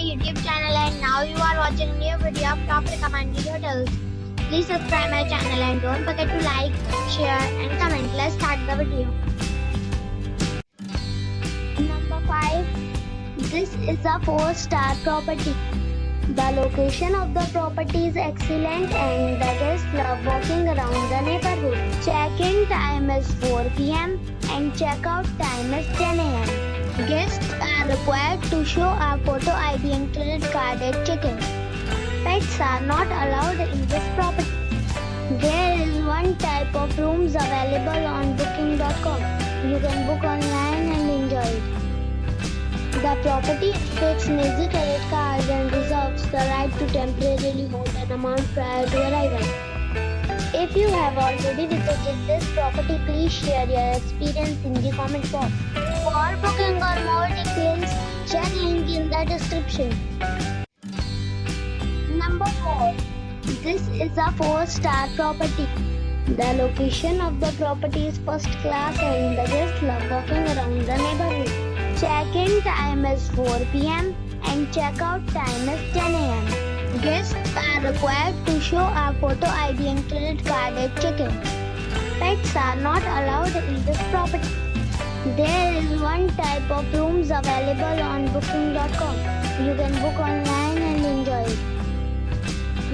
YouTube channel and now you are watching a new video of top recommended hotels. Please subscribe my channel and don't forget to like, share and comment. Let's start the video. Number 5. This is a 4-star property. The location of the property is excellent and the guests love walking around the neighborhood. Check-in time is 4 p.m. and check-out time is 10 a.m. Guests are required to show a photo ID and credit card at check-in. Pets are not allowed in this property. There is one type of rooms available on booking.com. You can book online and enjoy it. The property takes major credit cards and reserves the right to temporarily hold an amount prior to arrival. If you have already visited this property, please share your experience in the comment box. For booking or more details, check link in the description. Number 4. This is a 4-star property. The location of the property is first class and the guests love walking around the neighborhood. Check-in time is 4 p.m. and check-out time is 10 a.m. Guests are required to show a photo ID and credit card at check-in. Pets are not allowed in this property. There is one type of rooms available on booking.com. You can book online and enjoy it.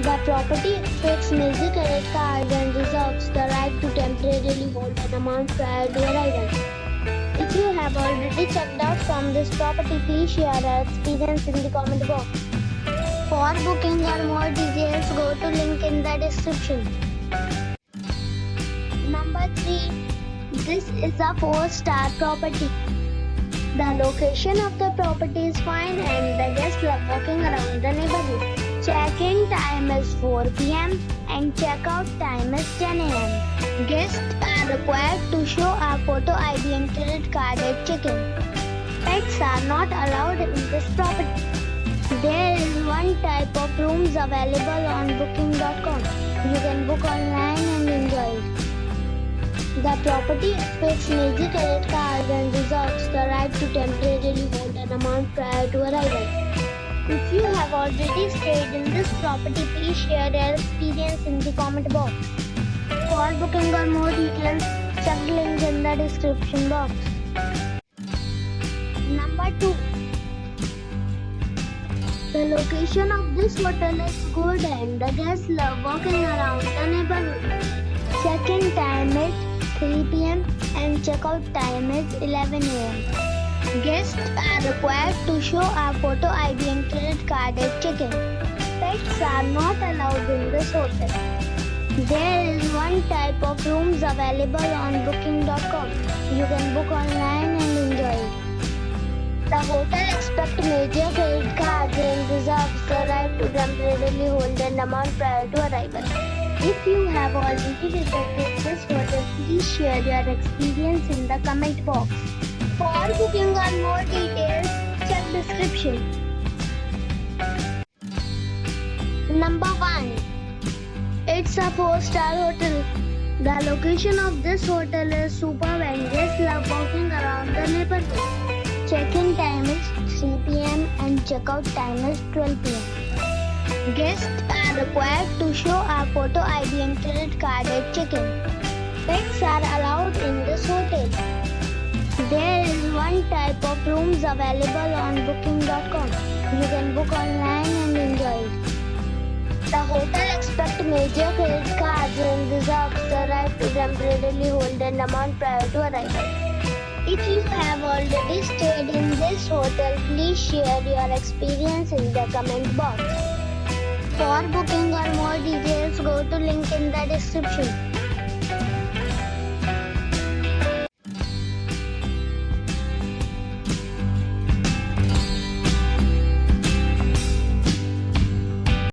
The property takes major credit cards and reserves the right to temporarily hold an amount prior to arrival. If you have already checked out from this property, please share your experience in the comment box. For booking or more details, go to link in the description. Number 3. This is a 4-star property. The location of the property is fine and the guests love walking around the neighborhood. Check-in time is 4 p.m. and check-out time is 10 a.m. Guests are required to show a photo ID and credit card at check-in. Pets are not allowed in this property. There is one type of rooms available on booking.com. You can book online and enjoy it. The property takes major credit cards and reserves the right to temporarily hold an amount prior to arrival. If you have already stayed in this property, please share your experience in the comment box. For booking or more details, check the link in the description box. Number 2. The location of this hotel is good and the guests love walking around the neighborhood. Check-in time is 3 p.m. and check-out time is 11 a.m. Guests are required to show a photo ID and credit card at check-in. Pets are not allowed in this hotel. There is one type of rooms available on booking.com. You can book online and enjoy it. The hotel expects major credit cards and reserves the right to temporarily hold an amount prior to arrival. If you have already visited this hotel, please share your experience in the comment box. For booking or more details, check description. Number 1. It's a 4-star hotel. The location of this hotel is superb and guests love walking around the neighborhood. Check-in time is 3 p.m. and check-out time is 12 p.m. Guests are required to show a photo ID and credit card at check-in. Pets are allowed in this hotel. There is one type of rooms available on booking.com. You can book online and enjoy it. The hotel expects major credit cards and reserves the right to temporarily hold an amount prior to arrival. If you have already stayed in this hotel, please share your experience in the comment box. For booking or more details, go to link in the description.